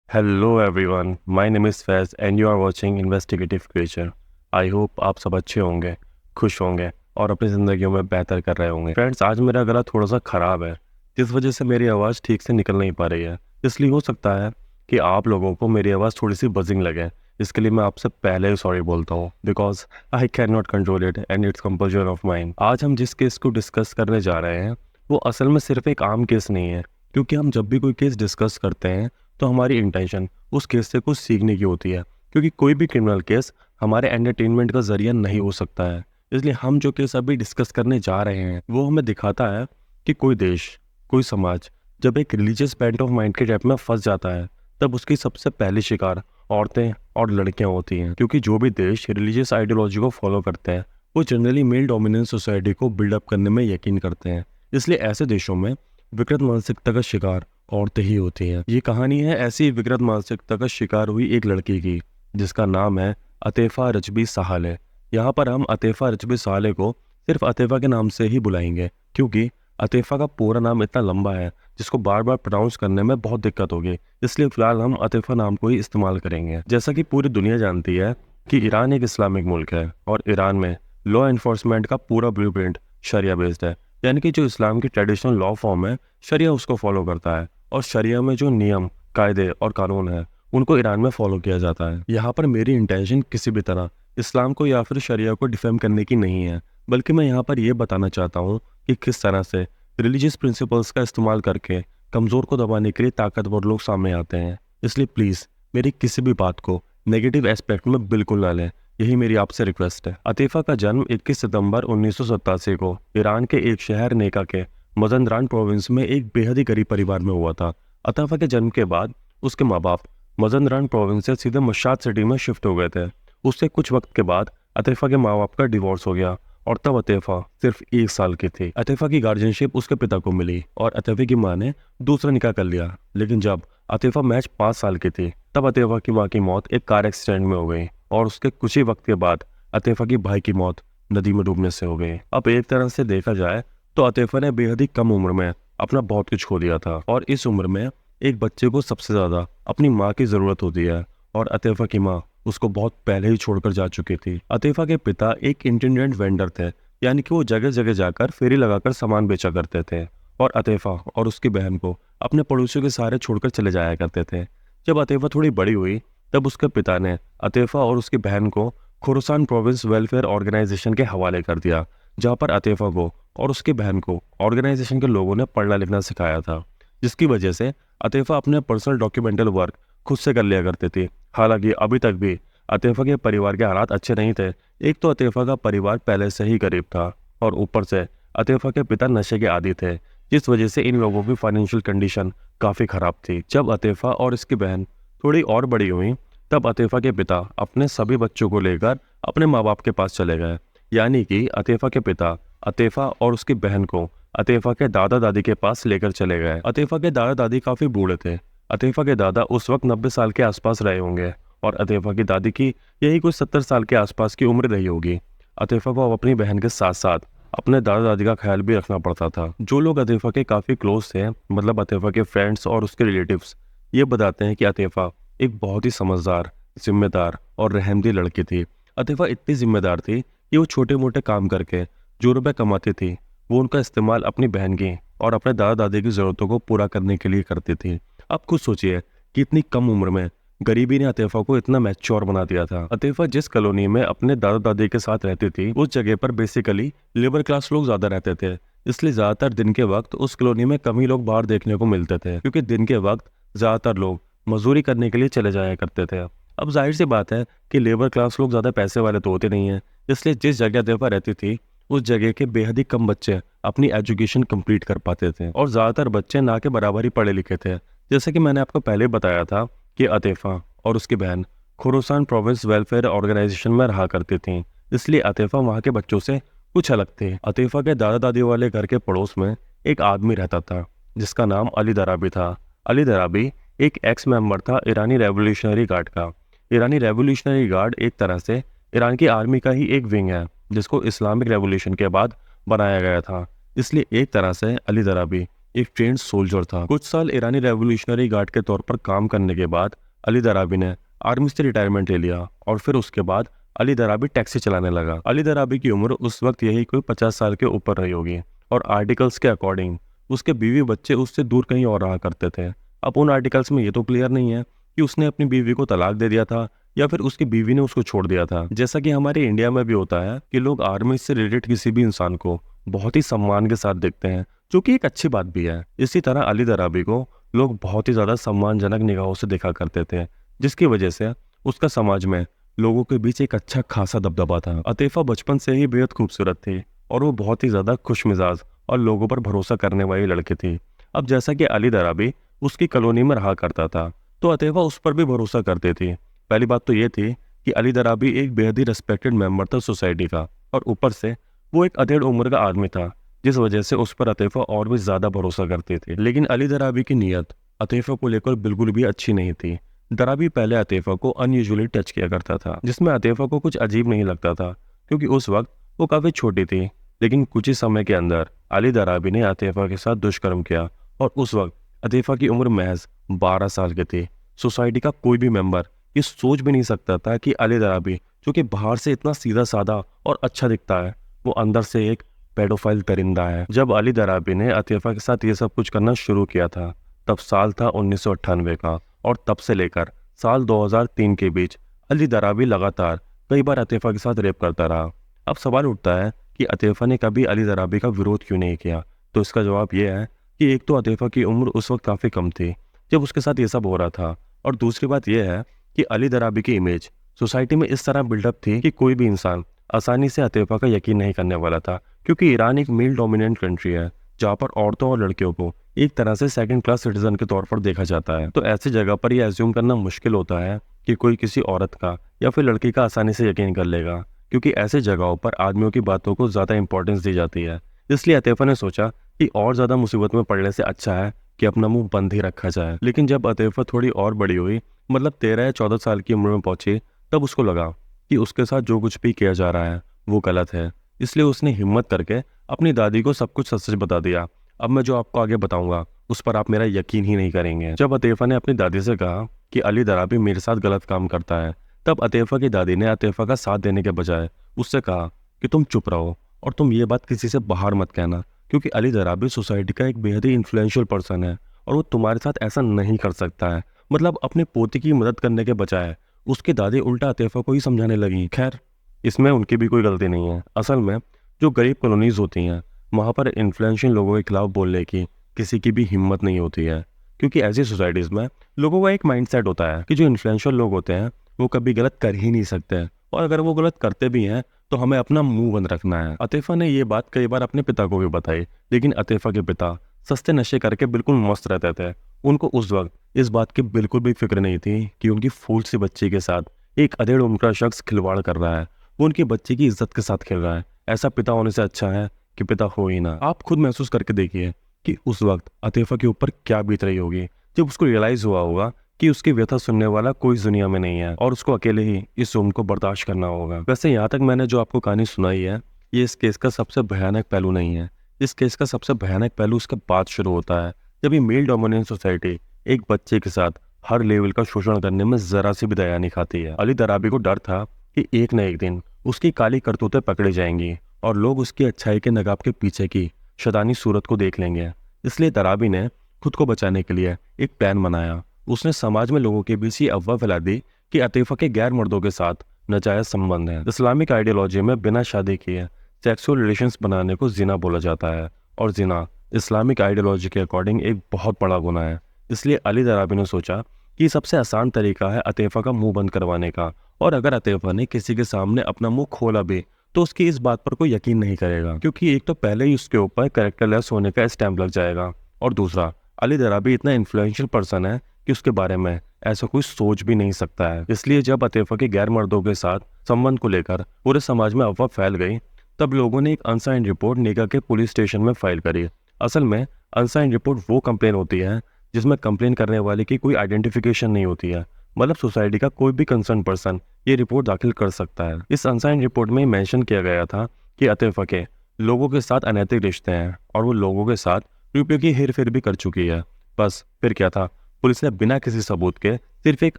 Hello everyone, my name is Faiz and you are watching investigative creature. I hope आप सब अच्छे होंगे, खुश होंगे और अपनी ज़िंदगियों में बेहतर कर रहे होंगे। फ्रेंड्स, आज मेरा गला थोड़ा सा ख़राब है, जिस वजह से मेरी आवाज़ ठीक से निकल नहीं पा रही है। इसलिए हो सकता है कि आप लोगों को मेरी आवाज़ थोड़ी सी बजिंग लगे। इसके लिए मैं आपसे पहले ही सॉरी बोलता हूँ, because I can not control it and it's composer of mind. आज हम जिस केस को डिस्कस करने जा रहे हैं वो असल में सिर्फ एक आम केस नहीं है, क्योंकि हम जब भी कोई केस डिस्कस करते हैं तो हमारी इंटेंशन उस केस से कुछ सीखने की होती है, क्योंकि कोई भी क्रिमिनल केस हमारे एंटरटेनमेंट का जरिया नहीं हो सकता है। इसलिए हम जो केस अभी डिस्कस करने जा रहे हैं वो हमें दिखाता है कि कोई देश, कोई समाज जब एक रिलीजियस बेंट ऑफ माइंड के ट्रैप में फंस जाता है तब उसकी सबसे पहली शिकार औरतें और लड़कियां होती हैं, क्योंकि जो भी देश रिलीजियस आइडियोलॉजी को फॉलो करते हैं वो जनरली मेल डोमिनेंस सोसाइटी को बिल्डअप करने में यकीन करते हैं। इसलिए ऐसे देशों में विकृत मानसिकता का शिकार औरतें ही होती हैं। ये कहानी है ऐसी विकृत मानसिकता का शिकार हुई एक लड़की की, जिसका नाम है अतेफा रजबी साहले। यहाँ पर हम अतेफा रजबी साहले को सिर्फ अतेफा के नाम से ही बुलाएंगे, क्योंकि अतेफा का पूरा नाम इतना लंबा है जिसको बार बार प्रोनाउंस करने में बहुत दिक्कत होगी। इसलिए फिलहाल हम अतेफा नाम को ही इस्तेमाल करेंगे। जैसा कि पूरी दुनिया जानती है कि ईरान एक इस्लामिक मुल्क है और ईरान में लॉ एनफोर्समेंट का पूरा ब्लूप्रिंट शरिया बेस्ड है, यानी कि जो इस्लाम की ट्रेडिशनल लॉ फॉर्म है शरिया उसको फॉलो करता है और शरिया में जो नियम, कायदे और कानून है उनको ईरान में फॉलो किया जाता है। यहाँ पर मेरी इंटेंशन किसी भी तरह इस्लाम को या फिर शरिया को डिफेम करने की नहीं है, बल्कि मैं यहाँ पर यह बताना चाहता हूँ कि किस तरह से रिलीजियस प्रिंसिपल्स का इस्तेमाल करके कमज़ोर को दबाने के लिए ताकतवर लोग सामने आते हैं। इसलिए प्लीज़ मेरी किसी भी बात को नेगेटिव एस्पेक्ट में बिल्कुल ना लें, यही मेरी आपसे रिक्वेस्ट है। अतीफ़ा का जन्म 21 सितंबर 1987 को ईरान के एक शहर नेका के मजंदरान प्रोविंस में एक बेहद ही गरीब परिवार में हुआ था। अतीफ़ा के जन्म के बाद उसके माँ बाप मजंदरान प्रोविंस से सीधे मशाद सिटी में शिफ्ट हो गए थे। उससे कुछ वक्त के बाद अतीफ़ा के माँ बाप का डिवोर्स हो गया और तब अतीफ़ा सिर्फ 1 साल की थी। अतीफ़ा की गार्जियनशिप उसके पिता को मिली और अतीफ़ा की माँ ने दूसरा निकाह कर लिया। लेकिन जब अतीफ़ा महज 5 साल की थी तब अतीफ़ा की माँ की मौत एक कार एक्सीडेंट में हो गई और उसके कुछ ही वक्त के बाद अतीफ़ा की भाई की मौत नदी में डूबने से हो गई। अब एक तरह से देखा जाए तो अतीफ़ा ने बेहद ही कम उम्र में अपना बहुत कुछ खो दिया था और इस उम्र में एक बच्चे को सबसे ज़्यादा अपनी माँ की ज़रूरत होती है और अतीफ़ा की माँ उसको बहुत पहले ही छोड़कर जा चुकी थी। अतीफ़ा के पिता एक इंटीरियर वेंडर थे, यानी कि वो जगह जगह जाकर फेरी लगाकर सामान बेचा करते थे और अतीफ़ा और उसकी बहन को अपने पड़ोसियों के सहारे छोड़कर चले जाया करते थे। जब अतीफ़ा थोड़ी बड़ी हुई तब उसके पिता ने अतीफ़ा और उसकी बहन को खुरासान प्रोविंस वेलफेयर ऑर्गेनाइजेशन के हवाले कर दिया, जहाँ पर अतीफ़ा को और उसकी बहन को ऑर्गेनाइजेशन के लोगों ने पढ़ना लिखना सिखाया था, जिसकी वजह से अतीफ़ा अपने पर्सनल डॉक्यूमेंटल वर्क खुद से कर लिया करती थी। हालांकि अभी तक भी अतीफ़ा के परिवार के हालात अच्छे नहीं थे। एक तो अतीफ़ा का परिवार पहले से ही गरीब था और ऊपर से अतीफ़ा के पिता नशे के आदी थे, जिस वजह से इन लोगों की फाइनेंशियल कंडीशन काफ़ी ख़राब थी। जब अतीफ़ा और इसकी बहन थोड़ी और बड़ी हुई तब अतीफ़ा के पिता अपने सभी बच्चों को लेकर अपने माँ बाप के पास चले गए, यानी कि अतीफ़ा के पिता अतीफ़ा और उसकी बहन को अतीफ़ा के दादा दादी के पास लेकर चले गए। अतीफ़ा के दादा दादी काफ़ी बूढ़े थे। अतीफ़ा के दादा उस वक्त 90 साल के आसपास रहे होंगे और अतीफ़ा की दादी की यही कुछ 70 साल के आसपास की उम्र रही होगी। अतीफ़ा को अपनी बहन के साथ साथ अपने दादा दादी का ख्याल भी रखना पड़ता था। जो लोग अतीफ़ा के काफ़ी क्लोज थे, मतलब अतीफ़ा के फ्रेंड्स और उसके रिलेटिव्स, ये बताते हैं कि अतीफ़ा एक बहुत ही समझदार, जिम्मेदार और रहमदिल लड़की थी। अतीफ़ा इतनी जिम्मेदार थी कि वो छोटे मोटे काम करके जो रुपये कमाती थी वो उनका इस्तेमाल अपनी बहन की और अपने दादा दादी की ज़रूरतों को पूरा करने के लिए करती थी। अब खुद सोचिए कि इतनी कम उम्र में गरीबी ने अतीफ़ा को इतना मैच्योर बना दिया था। अतीफ़ा जिस कॉलोनी में अपने दादा दादी के साथ रहती थी उस जगह पर बेसिकली लेबर क्लास लोग ज़्यादा रहते थे, इसलिए ज़्यादातर दिन के वक्त उस कॉलोनी में कम ही लोग बाहर देखने को मिलते थे, क्योंकि दिन के वक्त ज़्यादातर लोग मजदूरी करने के लिए चले जाया करते थे। अब जाहिर सी बात है कि लेबर क्लास लोग ज़्यादा पैसे वाले तो होते नहीं हैं, इसलिए जिस जगह अतीफ़ा रहती थी उस जगह के बेहद ही कम बच्चे अपनी एजुकेशन कंप्लीट कर पाते थे और ज़्यादातर बच्चे ना के बराबर ही पढ़े लिखे थे। जैसे कि मैंने आपको पहले बताया था कि अतीफ़ा और उसकी बहन खुरासान प्रोविंस वेलफेयर ऑर्गेनाइजेशन में रहा करती थीं, इसलिए अतीफ़ा वहाँ के बच्चों से कुछ अलग थे। अतीफ़ा के दादा दादी वाले घर के पड़ोस में एक आदमी रहता था जिसका नाम अली दराबी था। अली दराबी एक एक्स मेंबर था ईरानी रेवोल्यूशनरी गार्ड का। ईरानी रेवोल्यूशनरी गार्ड एक तरह से ईरान की आर्मी का ही एक विंग है, जिसको इस्लामिक रेवोल्यूशन के बाद बनाया गया था। इसलिए एक तरह से अली दराबी एक ट्रेंड सोल्जर था। कुछ साल ईरानी रेवोल्यूशनरी गार्ड के तौर पर काम करने के बाद अली दराबी ने आर्मी से रिटायरमेंट ले लिया और फिर उसके बाद अली दराबी टैक्सी चलाने लगा। अली दराबी की उम्र उस वक्त यही कोई 50 साल के ऊपर रही होगी और आर्टिकल्स के अकॉर्डिंग उसके बीवी बच्चे उससे दूर कहीं और रहा करते थे। अब उन आर्टिकल्स में ये तो क्लियर नहीं है कि उसने अपनी बीवी को तलाक दे दिया था या फिर उसकी बीवी ने उसको छोड़ दिया था। जैसा कि हमारे इंडिया में भी होता है कि लोग आर्मी से रिलेटेड किसी भी इंसान को बहुत ही सम्मान के साथ देखते हैं, जो कि एक अच्छी बात भी है। इसी तरह अली दराबी को लोग बहुत ही ज्यादा सम्मानजनक निगाहों से देखा करते थे, जिसकी वजह से उसका समाज में लोगों के बीच एक अच्छा खासा दबदबा था। अतीफा बचपन से ही बेहद खूबसूरत थी और वो बहुत ही ज्यादा खुश मिजाज और लोगों पर भरोसा करने वाली लड़की थी। अब जैसा कि अली दराबी उसकी कॉलोनी में रहा करता था, तो अतीफा उस पर भी भरोसा करती थी। पहली बात तो ये थी कि अली दराबी एक बेहद ही रिस्पेक्टेड मेंबर था सोसाइटी का, और ऊपर से वो एक अधेड़ उम्र का आदमी था, जिस वजह से उस पर अतीफा और भी ज्यादा भरोसा करती थी। लेकिन अली दराबी की नीयत अतीफा को लेकर बिल्कुल भी अच्छी नहीं थी। दराबी पहले अतीफा को अनयूजुअली टच किया करता था, जिसमें अतीफा को कुछ अजीब नहीं लगता था क्योंकि उस वक्त वो काफी छोटी थी। लेकिन कुछ ही समय के अंदर अली दराबी ने अतीफा के साथ दुष्कर्म किया और उस वक्त अतीफा की उम्र महज 12 साल की थी। सोसाइटी का कोई भी मेंबर ये सोच भी नहीं सकता था कि अली दराबी, जो कि बाहर से इतना सीधा साधा और अच्छा दिखता है, वो अंदर से एक पेडोफाइल परिंदा है। जब अली दराबी ने अतीफा के साथ ये सब कुछ करना शुरू किया था, तब साल था 1998 का, और तब से लेकर साल 2003 के बीच अली दराबी लगातार कई बार अतीफा के साथ रेप करता रहा। अब सवाल उठता है कि अतीफा ने कभी अली दराबी का विरोध क्यों नहीं किया। तो इसका जवाब यह है कि एक तो अतीफा की उम्र उस वक्त काफ़ी कम थी जब उसके साथ ये सब हो रहा था, और दूसरी बात यह है कि अली दराबी की इमेज सोसाइटी में इस तरह बिल्डअप थी कि कोई भी इंसान आसानी से अतीफा का यकीन नहीं करने वाला था, क्योंकि ईरान एक मेल डोमिनेंट कंट्री है जहाँ पर औरतों और लड़कियों को एक तरह से सेकंड क्लास सिटीजन के तौर पर देखा जाता है। तो ऐसी जगह पर यह एज्यूम करना मुश्किल होता है कि कोई किसी औरत का या फिर लड़की का आसानी से यकीन कर लेगा, क्योंकि ऐसी जगहों पर आदमियों की बातों को ज्यादा इंपॉर्टेंस दी जाती है। इसलिए अतीफा ने सोचा कि और ज्यादा मुसीबत में पड़ने से अच्छा है कि अपना मुंह बंद ही रखा जाए। लेकिन जब अतीफा थोड़ी और बड़ी हुई, मतलब 13 या 14 साल की उम्र में पहुंची, तब उसको लगा कि उसके साथ जो कुछ भी किया जा रहा है वो गलत है। इसलिए उसने हिम्मत करके अपनी दादी को सब कुछ सच सच बता दिया। अब मैं जो आपको आगे बताऊंगा उस पर आप मेरा यकीन ही नहीं करेंगे। जब अतीफा ने अपनी दादी से कहा कि अली दराबी मेरे साथ गलत काम करता है, तब अतीफा की दादी ने अतीफा का साथ देने के बजाय उससे कहा कि तुम चुप रहो और तुम ये बात किसी से बाहर मत कहना, क्योंकि अली दराबी सोसाइटी का एक बेहद ही इन्फ्लुएंशियल पर्सन है और वो तुम्हारे साथ ऐसा नहीं कर सकता है। मतलब अपने पोते की मदद करने के बजाय उसकी दादी उल्टा अतीफा को ही समझाने लगी। खैर, इसमें उनकी भी कोई गलती नहीं है। असल में जो गरीब कॉलोनीज होती हैं वहाँ पर इन्फ्लुएंशियल लोगों के खिलाफ बोलने की किसी की भी हिम्मत नहीं होती है, क्योंकि ऐसी सोसाइटीज़ में लोगों का एक माइंडसेट होता है कि जो इन्फ्लुएंशियल लोग होते हैं वो कभी गलत कर ही नहीं सकते, और अगर वो गलत करते भी हैं तो हमें अपना मुंह बंद रखना है। अतीफा ने ये बात कई बार अपने पिता को भी बताई, लेकिन अतीफा के पिता सस्ते नशे करके बिल्कुल मस्त रहते थे। उनको उस वक्त इस बात की बिल्कुल भी फिक्र नहीं थी कि उनकी फूल सी बच्ची के साथ एक अधेड़ उम्र का शख्स खिलवाड़ कर रहा है, वो उनकी बच्ची की इज्जत के साथ खेल रहा है। ऐसा पिता होने से अच्छा है कि पिता हो ही ना। आप खुद महसूस करके देखिए कि उस वक्त अतीफा के ऊपर क्या बीत रही होगी जब उसको रियलाइज हुआ होगा कि उसकी व्यथा सुनने वाला कोई दुनिया में नहीं है और उसको अकेले ही इस जुल्म को बर्दाश्त करना होगा। वैसे यहाँ तक मैंने जो आपको कहानी सुनाई है, ये इस केस का सबसे भयानक पहलू नहीं है। इस केस का सबसे भयानक पहलू उसके बाद शुरू होता है, जब ये मेल डोमिनेंट सोसाइटी एक बच्चे के साथ हर लेवल का शोषण करने में जरा सी भी दया नहीं खाती है। अली दराबी को डर था कि एक न एक दिन उसकी काली करतूतें पकड़ी जाएंगी और लोग उसकी अच्छाई के नकाब के पीछे की शैतानी सूरत को देख लेंगे। इसलिए दराबी ने खुद को बचाने के लिए एक प्लान बनाया। उसने समाज में लोगों के बीच ये अफवाह फैला दी कि अतीफा के गैर मर्दों के साथ नाजायज संबंध है। इस्लामिक आइडियोलॉजी में बिना शादी किए सेक्सुअल रिलेशंस बनाने को जिना बोला जाता है, और जिना इस्लामिक आइडियोलॉजी के अकॉर्डिंग एक बहुत बड़ा गुनाह है। इसलिए अली दराबी ने सोचा कि सबसे आसान तरीका है अतीफा का मुंह बंद करवाने का, और अगर अतीफा ने किसी के सामने अपना मुंह खोला भी तो उसकी इस बात पर कोई यकीन नहीं करेगा, क्योंकि एक तो पहले ही उसके ऊपर कैरेक्टरलेस होने का स्टैम्प लग जाएगा, और दूसरा अली दराबी इतना इन्फ्लुएंशियल पर्सन है कि उसके बारे में ऐसा कोई सोच भी नहीं सकता है। इसलिए जब अतीफा के गैर मर्दों के साथ संबंध को लेकर पूरे समाज में अफवाह फैल गई, तब लोगों ने एक अनसाइंड रिपोर्ट निगा के पुलिस स्टेशन में फाइल करी। असल में अनसाइंड रिपोर्ट वो कंप्लेन होती है जिसमें कंप्लेन करने वाले की कोई आइडेंटिफिकेशन नहीं होती है, मतलब सोसाइटी का कोई भी कंसर्न पर्सन ये रिपोर्ट दाखिल कर सकता है। इस अनसाइंड रिपोर्ट में मेंशन किया गया था कि अतीफा के लोगों के साथ अनैतिक रिश्ते हैं और वो लोगों के साथ रुपयों की हेर फेर भी कर चुकी है। बस फिर क्या था, पुलिस ने बिना किसी सबूत के सिर्फ एक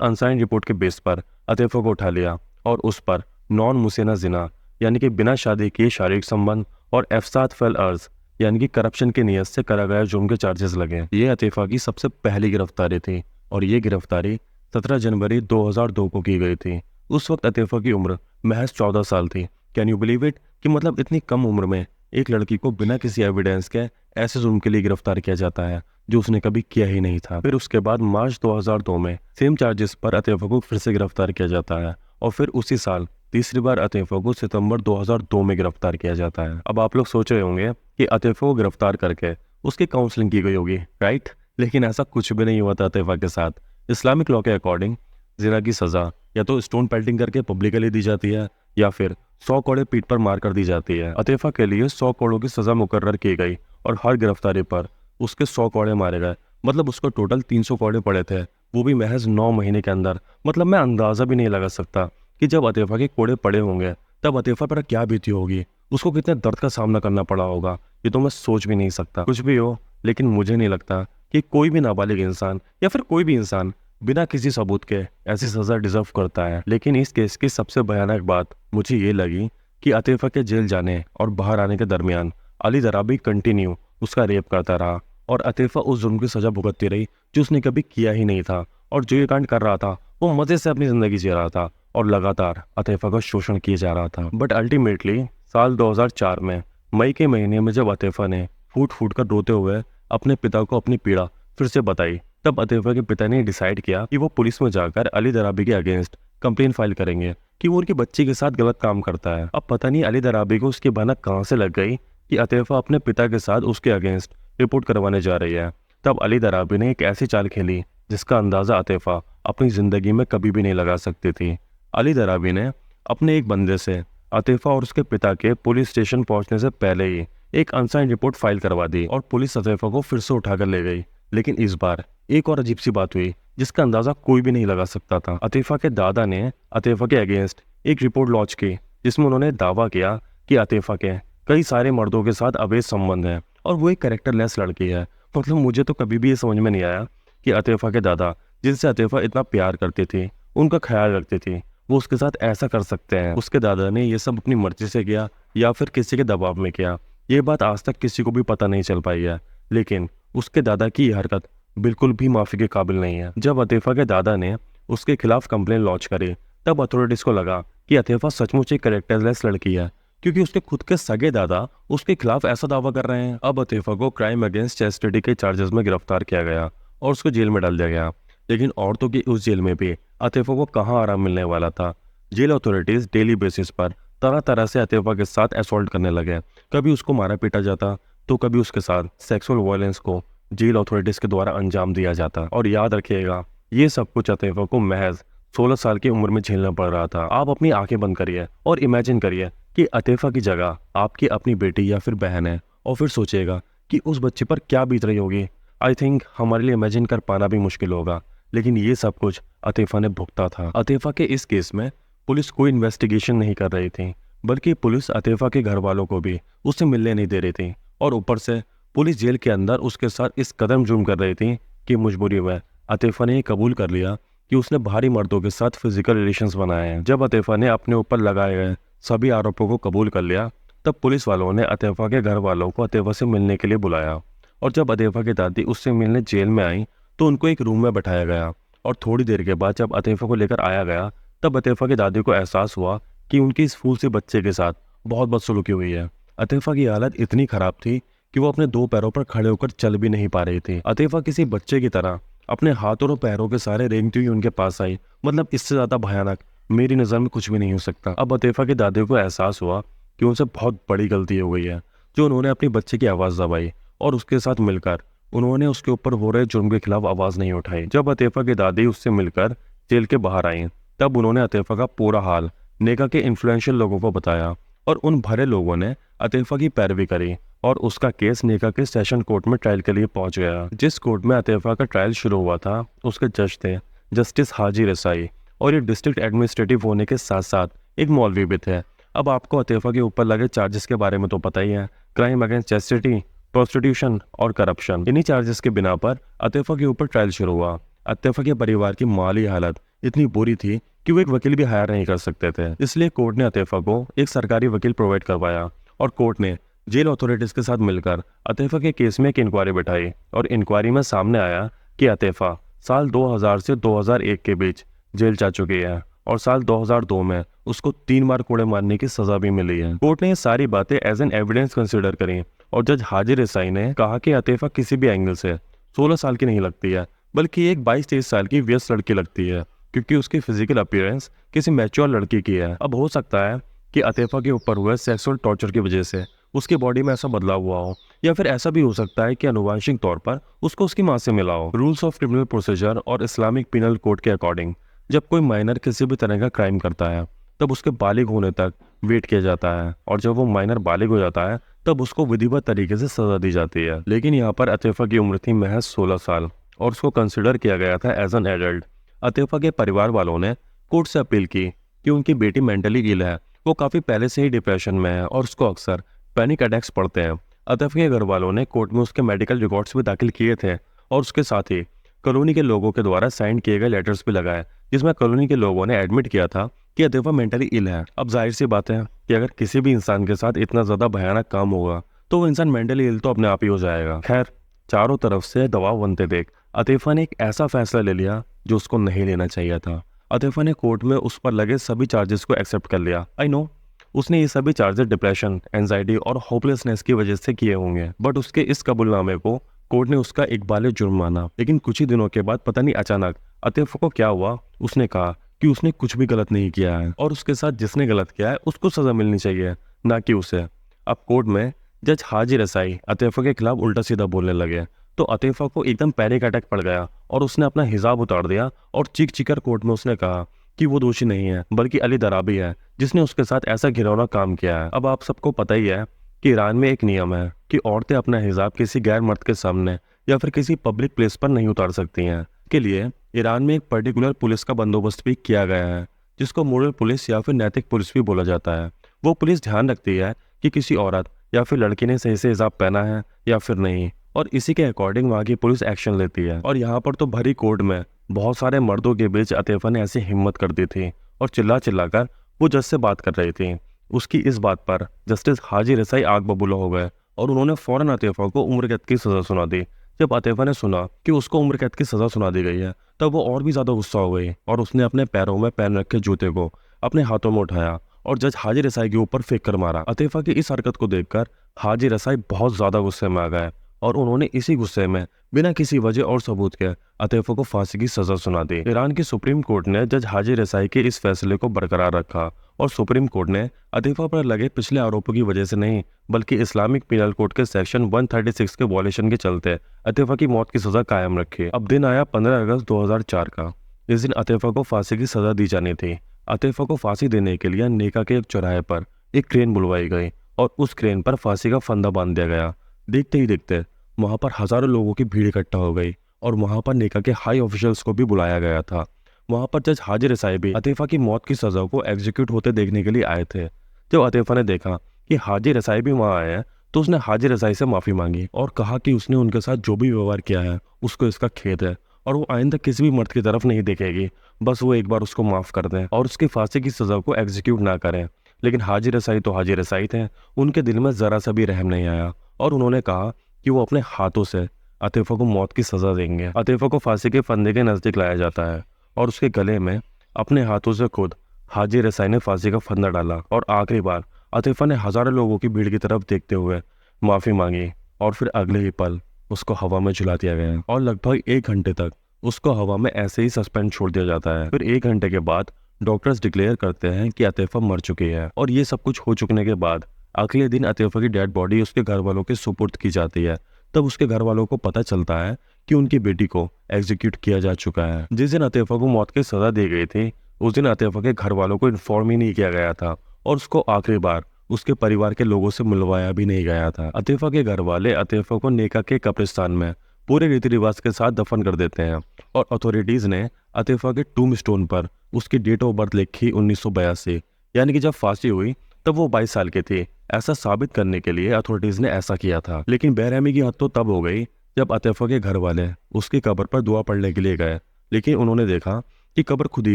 अनसाइंड रिपोर्ट के बेस पर अतीफ़ा को उठा लिया और उस पर नॉन मुसेना जिना यानी कि बिना शादी किए शारीरिक संबंध और एफसाद फैल अर्ज यानी कि करप्शन की नीयत से करा गया जुर्म के चार्जेस लगे। ये अतीफ़ा की सबसे पहली गिरफ्तारी थी और ये गिरफ्तारी 17 जनवरी 2002 को की गई थी। उस वक्त अतीफ़ा की उम्र महज 14 साल थी। कैन यू बिलीव इट कि मतलब इतनी कम उम्र में एक लड़की को बिना किसी एविडेंस के ऐसे जुर्म के लिए गिरफ्तार किया जाता है जो उसने कभी किया ही नहीं था। फिर उसके बाद मार्च 2002 में सेम चार्जेस पर अतीफ़ा को फिर से गिरफ्तार किया जाता है और फिर उसी साल तीसरी बार अतीफ़ा को सितंबर 2002 में गिरफ्तार किया जाता है। अब आप लोग सोच रहे होंगे कि अतीफ़ा को गिरफ्तार करके उसकी काउंसलिंग की गई होगी, राइट? लेकिन ऐसा कुछ भी नहीं हुआ था अतीफ़ा के साथ। इस्लामिक लॉ के अकॉर्डिंग जिना की सज़ा या तो स्टोन पेल्टिंग करके पब्लिकली दी जाती है या फिर 100 कोड़े पीठ पर मार कर दी जाती है। अतीफ़ा के लिए 100 कोड़ों की सज़ा मुकर्रर की गई और हर गिरफ्तारी पर उसके 100 कोड़े मारे गए। मतलब उसको टोटल 300 कोड़े पड़े थे, वो भी महज 9 महीने के अंदर। मतलब मैं अंदाज़ा भी नहीं लगा सकता कि जब अतीफ़ा के कोड़े पड़े होंगे तब अतीफ़ा पर क्या बीती होगी, उसको कितने दर्द का सामना करना पड़ा होगा, ये तो मैं सोच भी नहीं सकता। कुछ भी हो, लेकिन मुझे नहीं लगता कि कोई भी नाबालिग इंसान या फिर कोई भी इंसान बिना किसी सबूत के ऐसी सज़ा डिजर्व करता है। लेकिन इस केस की सबसे भयानक बात मुझे ये लगी कि अतीफ़ा के जेल जाने और बाहर आने के दरमियान अली दराबी कंटिन्यू उसका रेप करता रहा और अतीफ़ा उस जुर्म की सज़ा भुगतती रही जो उसने कभी किया ही नहीं था। और जो ये कांड कर रहा था वो मज़े से अपनी ज़िंदगी जी रहा था और लगातार अतीफ़ा का शोषण किया जा रहा था। बट अल्टीमेटली साल 2004 में मई के महीने में जब अतीफ़ा ने फूट फूट कर रोते हुए अपने पिता को अपनी पीड़ा फिर से बताई, तब अतीफ़ा के पिता ने डिसाइड किया कि वो पुलिस में जाकर अली दराबी के अगेंस्ट कंप्लेन फाइल करेंगे कि वो उनकी बच्ची के साथ गलत काम करता है। अब पता नहीं अली दराबी को उसकी भनक कहाँ से लग गई कि अतीफ़ा अपने पिता के साथ उसके अगेंस्ट रिपोर्ट करवाने जा रही है। तब अली दराबी ने एक ऐसी चाल खेली जिसका अंदाज़ा अतीफ़ा अपनी ज़िंदगी में कभी भी नहीं लगा सकती थी। अली दराबी ने अपने एक बंदे से अतीफ़ा और उसके पिता के पुलिस स्टेशन पहुंचने से पहले ही एक अनसाइंड रिपोर्ट फाइल करवा दी और पुलिस अतीफ़ा को फिर से उठाकर ले गई। लेकिन इस बार एक और अजीब सी बात हुई जिसका अंदाज़ा कोई भी नहीं लगा सकता था। अतीफ़ा के दादा ने अतीफ़ा के अगेंस्ट एक रिपोर्ट लॉन्च की जिसमें उन्होंने दावा किया कि अतीफ़ा के कई सारे मर्दों के साथ अवैध संबंध हैं और वो एक कैरेक्टरलेस लड़की है। मतलब मुझे तो कभी भी ये समझ में नहीं आया कि अतीफ़ा के दादा जिनसे अतीफ़ा इतना प्यार करती थी, उनका ख्याल रखती थी, वो उसके साथ ऐसा कर सकते हैं। उसके दादा ने ये सब अपनी मर्जी से किया या फिर किसी के दबाव में किया, ये बात आज तक किसी को भी पता नहीं चल पाई है। लेकिन उसके दादा की यह हरकत बिल्कुल भी माफ़ी के काबिल नहीं है। जब अतीफ़ा के दादा ने उसके खिलाफ कंप्लेन लॉन्च करी तब अथॉरिटीज़ को लगा कि अतीफ़ा सचमुच एक कैरेक्टरलेस लड़की है, क्योंकि उसके खुद के सगे दादा उसके खिलाफ ऐसा दावा कर रहे हैं। अब अतीफ़ा को क्राइम अगेंस्ट चैस्टिटी के चार्जेस में गिरफ्तार किया गया और उसको जेल में डाल दिया गया। लेकिन औरतों की उस जेल में भी अतीफ़ा को कहाँ आराम मिलने वाला था। जेल अथॉरिटीज़ डेली बेसिस पर तरह तरह से अतीफ़ा के साथ असॉल्ट करने लगे। कभी उसको मारा पीटा जाता तो कभी उसके साथ सेक्सुअल वायलेंस को जेल अथॉरिटीज़ के द्वारा अंजाम दिया जाता। और याद रखिएगा, ये सब कुछ अतीफ़ा को महज 16 साल की उम्र में झेलना पड़ रहा था। आप अपनी आंखें बंद करिए और इमेजिन करिए कि अतीफ़ा की जगह आपकी अपनी बेटी या फिर बहन है और फिर सोचिएगा कि उस बच्चे पर क्या बीत रही होगी। आई थिंक हमारे लिए इमेजिन कर पाना भी मुश्किल होगा, लेकिन ये सब कुछ अतीफ़ा ने भुगता था। अतीफ़ा के इस केस में पुलिस कोई इन्वेस्टिगेशन नहीं कर रही थी, बल्कि पुलिस अतीफ़ा के घर वालों को भी उससे मिलने नहीं दे रही थी और ऊपर से पुलिस जेल के अंदर उसके साथ इस कदम जुर्म कर रही थी कि मजबूरी में अतीफ़ा ने कबूल कर लिया कि उसने भारी मर्दों के साथ फिजिकल रिलेशंस बनाए हैं। जब अतीफ़ा ने अपने ऊपर लगाए गए सभी आरोपों को कबूल कर लिया तब पुलिस वालों ने अतीफ़ा के घर वालों को अतीफ़ा से मिलने के लिए बुलाया और जब अतीफ़ा की दादी उससे मिलने जेल में आई तो उनको एक रूम में बैठाया गया और थोड़ी देर के बाद जब अतीफ़ा को लेकर आया गया तब अतीफ़ा की दादी को एहसास हुआ कि उनकी इस फूल से बच्चे के साथ बहुत बदसलूकी हुई है। अतीफ़ा की हालत इतनी ख़राब थी कि वो अपने 2 पैरों पर खड़े होकर चल भी नहीं पा रही थी। अतीफ़ा किसी बच्चे की तरह अपने हाथों और पैरों के सहारे रेंगती हुई उनके पास आई। मतलब इससे ज़्यादा भयानक मेरी नज़र में कुछ भी नहीं हो सकता। अब अतीफ़ा की दादी को एहसास हुआ कि उनसे बहुत बड़ी गलती हो गई है जो उन्होंने अपनी बच्चे की आवाज़ दबाई और उसके साथ मिलकर उन्होंने उसके ऊपर हो रहे जुर्म के खिलाफ आवाज़ नहीं उठाई। जब अतीफ़ा की दादी उससे मिलकर जेल के बाहर आई तब उन्होंने अतीफ़ा का पूरा हाल नेका के इन्फ्लुएंशियल लोगों को बताया और उन भरे लोगों ने अतीफ़ा की पैरवी करी और उसका केस नेका के सेशन कोर्ट में ट्रायल के लिए पहुंच गया। जिस कोर्ट में अतीफ़ा का ट्रायल शुरू हुआ था उसके जज थे जस्टिस हाजी रसाई और ये डिस्ट्रिक्ट एडमिनिस्ट्रेटिव होने के साथ साथ एक मौलवी भी थे। अब आपको अतीफ़ा के ऊपर लगे चार्जेस के बारे में तो पता ही है, क्राइम अगेंस्ट चैस्टिटी प्रोस्टिट्यूशन और करप्शन। इन्हीं चार्जेस के बिना पर अतीफ़ा के ऊपर ट्रायल शुरू हुआ। अतीफ़ा के परिवार की माली हालत इतनी बुरी थी कि वो एक वकील भी हायर नहीं कर सकते थे, इसलिए कोर्ट ने अतीफ़ा को एक सरकारी वकील प्रोवाइड करवाया और कोर्ट ने जेल अथॉरिटीज़ के साथ मिलकर अतीफ़ा के केस में एक इंक्वायरी बैठाई और इंक्वायरी में सामने आया कि अतीफ़ा साल 2000 से 2001 के बीच जेल जा चुकी है और साल 2002 में उसको 3 बार कोड़े मारने की सजा भी मिली है। कोर्ट ने ये सारी बातें एज एन एविडेंस कंसिडर करी और जज हाजिर रसाई ने कहा कि अतीफ़ा किसी भी एंगल से 16 साल की नहीं लगती है, बल्कि एक 22-23 साल की व्यस्त लड़की लगती है, क्योंकि उसकी फिजिकल अपीयरेंस किसी मैच्योर लड़की की है। अब हो सकता है कि अतीफ़ा के ऊपर हुए सेक्सुअल टॉर्चर की वजह से उसकी बॉडी में ऐसा बदलाव हुआ हो, या फिर ऐसा भी हो सकता है कि आनुवांशिक तौर पर उसको उसकी माँ से मिला हो। रूल्स ऑफ क्रिमिनल प्रोसीजर और इस्लामिक पिनल कोड के अकॉर्डिंग जब कोई माइनर किसी भी तरह का क्राइम करता है तब उसके बालिग होने तक वेट किया जाता है, और जब वो माइनर बालिग हो जाता है तब उसको विधिवत तरीके से सजा दी जाती है। लेकिन यहाँ पर अतीफ़ा की उम्र थी महज 16 साल और उसको कंसिडर किया गया था एज एन एडल्ट। अतीफ़ा के परिवार वालों ने कोर्ट से अपील की कि उनकी बेटी मेंटली इल है, वो काफ़ी पहले से ही डिप्रेशन में है और उसको अक्सर पैनिक अटैक्स पड़ते हैं। अतीफ़ा के घर वालों ने कोर्ट में उसके मेडिकल रिकॉर्ड्स भी दाखिल किए थे और उसके साथ ही कॉलोनी के लोगों के द्वारा साइन किए गए लेटर्स भी लगाए, जिसमें कॉलोनी के लोगों ने एडमिट किया था कि अतीफ़ा मेंटली इल है। अब जाहिर सी बात है कि अगर किसी भी इंसान के साथ इतना ज़्यादा भयानक काम होगा तो वो इंसान मेंटली इल तो अपने आप ही हो जाएगा। खैर, चारों तरफ से दबाव बनते देख अतीफ़ा ने एक ऐसा फैसला ले लिया जो उसको नहीं लेना चाहिए था। अतीफ़ा ने कोर्ट में उस पर लगे सभी चार्जेस को एक्सेप्ट कर लिया। आई नो उसने ये सभी चार्जेस डिप्रेशन, एंजाइटी और होपलेसनेस की वजह से किए होंगे, बट उसके इस कबूलनामे को कोर्ट ने उसका एक बाले जुर्म माना। लेकिन कुछ ही दिनों के बाद पता नहीं अचानक अतीफ़ा को क्या हुआ, उसने कहा कि उसने कुछ भी गलत नहीं किया है और उसके साथ जिसने गलत किया है उसको सजा मिलनी चाहिए, ना कि उसे। अब कोर्ट में जज हाजिर रसाई अतीफ़ा के खिलाफ उल्टा सीधा बोलने लगे तो अतीफ़ा को एकदम पैनिक अटैक पड़ गया और उसने अपना हिजाब उतार दिया और चीख चीख कर कोर्ट में उसने कहा कि वो दोषी नहीं है बल्कि अली दराबी है जिसने उसके साथ ऐसा घिनौना काम किया है। अब आप सबको पता ही है कि ईरान में एक नियम है कि औरतें अपना हिजाब किसी गैर मर्द के सामने या फिर किसी पब्लिक प्लेस पर नहीं उतार सकती हैं। के लिए ईरान में एक पर्टिकुलर पुलिस का बंदोबस्त भी किया गया है जिसको मोरल पुलिस या फिर नैतिक पुलिस भी बोला जाता है। वो पुलिस ध्यान रखती है कि किसी औरत या फिर लड़की ने सही से हिजाब पहना है या फिर नहीं, और इसी के अकॉर्डिंग वहाँ की पुलिस एक्शन लेती है। और यहाँ पर तो भरी कोर्ट में बहुत सारे मर्दों के बीच अतीफ़ा ने ऐसी हिम्मत कर दी थी और चिल्ला चिल्ला कर वो जज से बात कर रही थी। उसकी इस बात पर जस्टिस हाजी रसाई आग बबूला हो गए और उन्होंने फौरन अतीफ़ा को उम्र कैद की सज़ा सुना दी। जब अतीफ़ा ने सुना कि उसको उम्र कैद की सज़ा सुना दी गई है तब वो और भी ज़्यादा गुस्सा हो गई और उसने अपने पैरों में पहन रखे जूते को अपने हाथों में उठाया और जज हाजी रसाई के ऊपर फेंक कर मारा। अतीफ़ा की इस हरकत को देखकर हाजी रसाई बहुत ज़्यादा गुस्से में आ गए और उन्होंने इसी गुस्से में बिना किसी वजह और सबूत के अतीफ़ा को फांसी की सजा सुना दी। ईरान की सुप्रीम कोर्ट ने जज हाजी रसाई के इस फैसले को बरकरार रखा और सुप्रीम कोर्ट ने अतीफ़ा पर लगे पिछले आरोपों की वजह से नहीं बल्कि इस्लामिक पिनल कोड के सेक्शन 136 के वॉयलेशन के चलते अतीफ़ा की मौत की सजा कायम रखी। अब दिन आया 15 अगस्त 2004 का। इस दिन अतीफ़ा को फांसी की सजा दी जानी थी। अतीफ़ा को फांसी देने के लिए नेका के एक चौराहे पर एक क्रेन बुलवाई गई और उस क्रेन पर फांसी का फंदा बांध दिया गया। देखते ही देखते वहां पर हजारों लोगों की भीड़ इकट्ठा हो गई और वहां पर नेका के हाई ऑफिशियल्स को भी बुलाया गया था। वहां पर जज हाजिर रसाई भी अतीफ़ा की मौत की सजा को एग्जीक्यूट होते देखने के लिए आए थे। जब अतीफ़ा ने देखा कि हाजिर रसाई भी वहां आए हैं तो उसने हाजिर रसाई से माफ़ी मांगी और कहा कि उसने उनके साथ जो भी व्यवहार किया है उसको इसका खेद है और वो आइंदा किसी भी मर्द की तरफ नहीं देखेगी, बस वो एक बार उसको माफ़ कर दें और उसकी फांसी की सज़ा को एग्जीक्यूट ना करें। लेकिन हाजिर रसाई तो हाजिर रसाई थे, उनके दिल में ज़रा सा भी रहम नहीं आया और उन्होंने कहा कि वो अपने हाथों से अतीफ़ा को मौत की सज़ा देंगे। अतीफ़ा को फांसी के फंदे के नज़दीक लाया जाता है और उसके गले में अपने हाथों से खुद हाजिर रसाई ने फांसी का फंदा डाला और आखिरी बार अतीफ़ा ने हज़ारों लोगों की भीड़ की तरफ देखते हुए माफ़ी मांगी और फिर अगले ही पल उसको हवा में झुला दिया गया और लगभग 1 घंटे तक उसको हवा में ऐसे ही सस्पेंड छोड़ दिया जाता है। फिर 1 घंटे के बाद डॉक्टर्स डिक्लेयर करते हैं कि अतीफ़ा मर चुकी है और ये सब कुछ हो चुकने के बाद अगले दिन अतीफ़ा की डेड बॉडी उसके घर वालों के सुपुर्द की जाती है। तब उसके घर वालों को पता चलता है कि उनकी बेटी को एग्जीक्यूट किया जा चुका है। जिस दिन अतीफ़ा को मौत की सजा दी गई थी उस दिन अतीफ़ा के घर वालों को इन्फॉर्म ही नहीं किया गया था और उसको आखिरी बार उसके परिवार के लोगों से मिलवाया भी नहीं गया था। अतीफ़ा के घर वाले अतीफ़ा को नेका के कब्रिस्तान में पूरे रीति रिवाज के साथ दफन कर देते हैं और अथॉरिटीज़ ने अतीफ़ा के टूम स्टोन पर उसकी डेट ऑफ बर्थ लिखी 1982, यानी कि जब फांसी हुई तब वो 22 साल की थी ऐसा साबित करने के लिए अथॉरिटीज ने ऐसा किया था। लेकिन बेरहमी की हद तो तब हो गई जब अतैफा के घर वाले उसकी कब्र पर दुआ पढ़ने के लिए गए, लेकिन उन्होंने देखा कि कब्र खुदी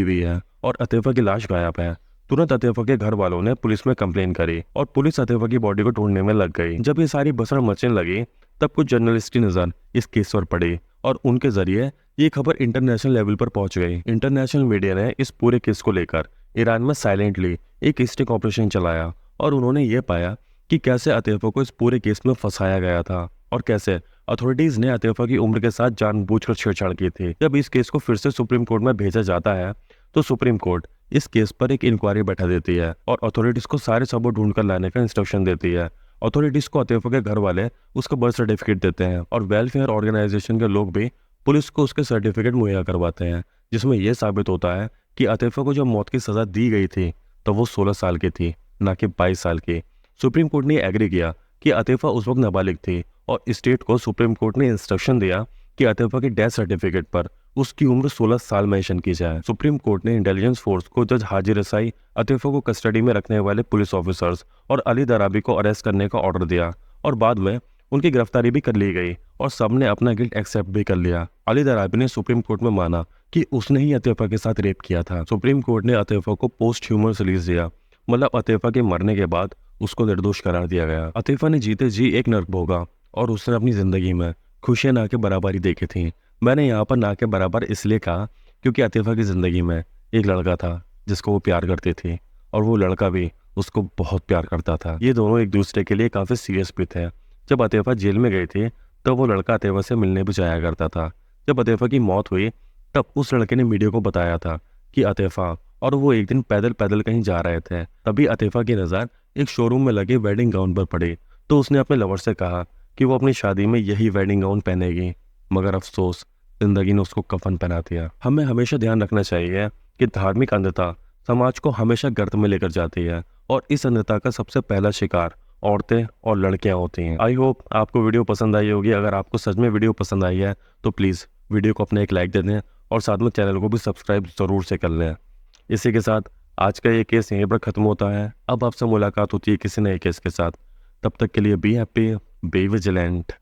हुई है और अतैफा की लाश गायब है। तुरंत अतैफा के घर वालों ने पुलिस में कंप्लेन करी और पुलिस अतैफा की बॉडी को ढूंढने में लग गई। जब ये सारी बसर मचने लगी तब कुछ जर्नलिस्ट की नजर इस केस पर पड़ी और उनके जरिए ये खबर इंटरनेशनल लेवल पर पहुंच गई। इंटरनेशनल मीडिया ने इस पूरे केस को लेकर ईरान में साइलेंटली एक स्टिंग ऑपरेशन चलाया और उन्होंने ये पाया कि कैसे अतैफा को इस पूरे केस में फंसाया गया था और कैसे अथॉरिटीज ने अतैफा की उम्र के साथ जानबूझकर छेड़छाड़ की थी। जब इस केस को फिर से सुप्रीम कोर्ट में भेजा जाता है तो सुप्रीम कोर्ट इस केस पर एक इंक्वायरी बैठा देती है और अथॉरिटीज को सारे सबूत ढूंढकर लाने का इंस्ट्रक्शन देती है। अथॉरिटीज को अतैफा के घर वाले उसका बर्थ सर्टिफिकेट देते हैं और वेलफेयर ऑर्गेनाइजेशन के लोग भी पुलिस को उसके सर्टिफिकेट मुहैया करवाते हैं, जिसमें यह साबित होता है कि अतैफा को जब मौत की सजा दी गई थी तो वो 16 साल की थी, ना कि 22 साल की। सुप्रीम कोर्ट ने एग्री किया कि अतैफा उस वक्त नाबालिग थी और स्टेट को सुप्रीम कोर्ट ने इंस्ट्रक्शन दिया कि अतैफा के डेथ सर्टिफिकेट पर उसकी उम्र 16 साल मेंशन की जाए। सुप्रीम कोर्ट ने इंटेलिजेंस फोर्स को जज हाजी रसाई, अतैफा को कस्टडी में रखने वाले पुलिस ऑफिसर्स और अली दराबी को अरेस्ट करने का ऑर्डर दिया और बाद में उनकी गिरफ्तारी भी कर ली गई और सबने अपना गिल्ट एक्सेप्ट भी कर लिया। अली दराबी ने सुप्रीम कोर्ट में माना कि उसने ही अतैफा के साथ रेप किया था। सुप्रीम कोर्ट ने अतैफा को पोस्ट ह्यूमरस रिलीज दिया, मतलब अतैफा के मरने के बाद उसको निर्दोष करार दिया गया। अतैफा ने जीते जी एक नर्क भोगा और उसने अपनी जिंदगी में खुशियां ना के बराबरी देखी थी। मैंने यहाँ पर ना के बराबर इसलिए कहा क्योंकि अतैफा की जिंदगी में एक लड़का था जिसको वो प्यार करती थी और वो लड़का भी उसको बहुत प्यार करता था। ये दोनों एक दूसरे के लिए काफी सीरियस भी थे। जब अतैफा जेल में गई थी तब वो लड़का अतैफा से मिलने भी जाया करता था। जब अतैफा की मौत हुई तब उस लड़के ने मीडिया को बताया था कि अतैफा और वो एक दिन पैदल पैदल कहीं जा रहे थे। तभी अतैफा की नज़र एक शोरूम में लगे वेडिंग गाउन पर पड़ी तो उसने अपने लवर से कहा कि वो अपनी शादी में यही वेडिंग गाउन पहनेगी, मगर अफसोस जिंदगी ने उसको कफन पहना दिया। हमें हमेशा ध्यान रखना चाहिए कि धार्मिक अंधता समाज को हमेशा गर्त में लेकर जाती है और इस अंधता का सबसे पहला शिकार औरतें और लड़कियां होती हैं। आई होप आपको वीडियो पसंद आई होगी। अगर आपको सच में वीडियो पसंद आई है तो प्लीज़ वीडियो को अपने एक लाइक दे दें और साथ में चैनल को भी सब्सक्राइब ज़रूर से कर लें। इसी के साथ आज का ये केस यहीं पर ख़त्म होता है। अब आपसे मुलाकात होती है किसी नए केस के साथ। तब तक के लिए बी हैप्पी, बी विजिलेंट।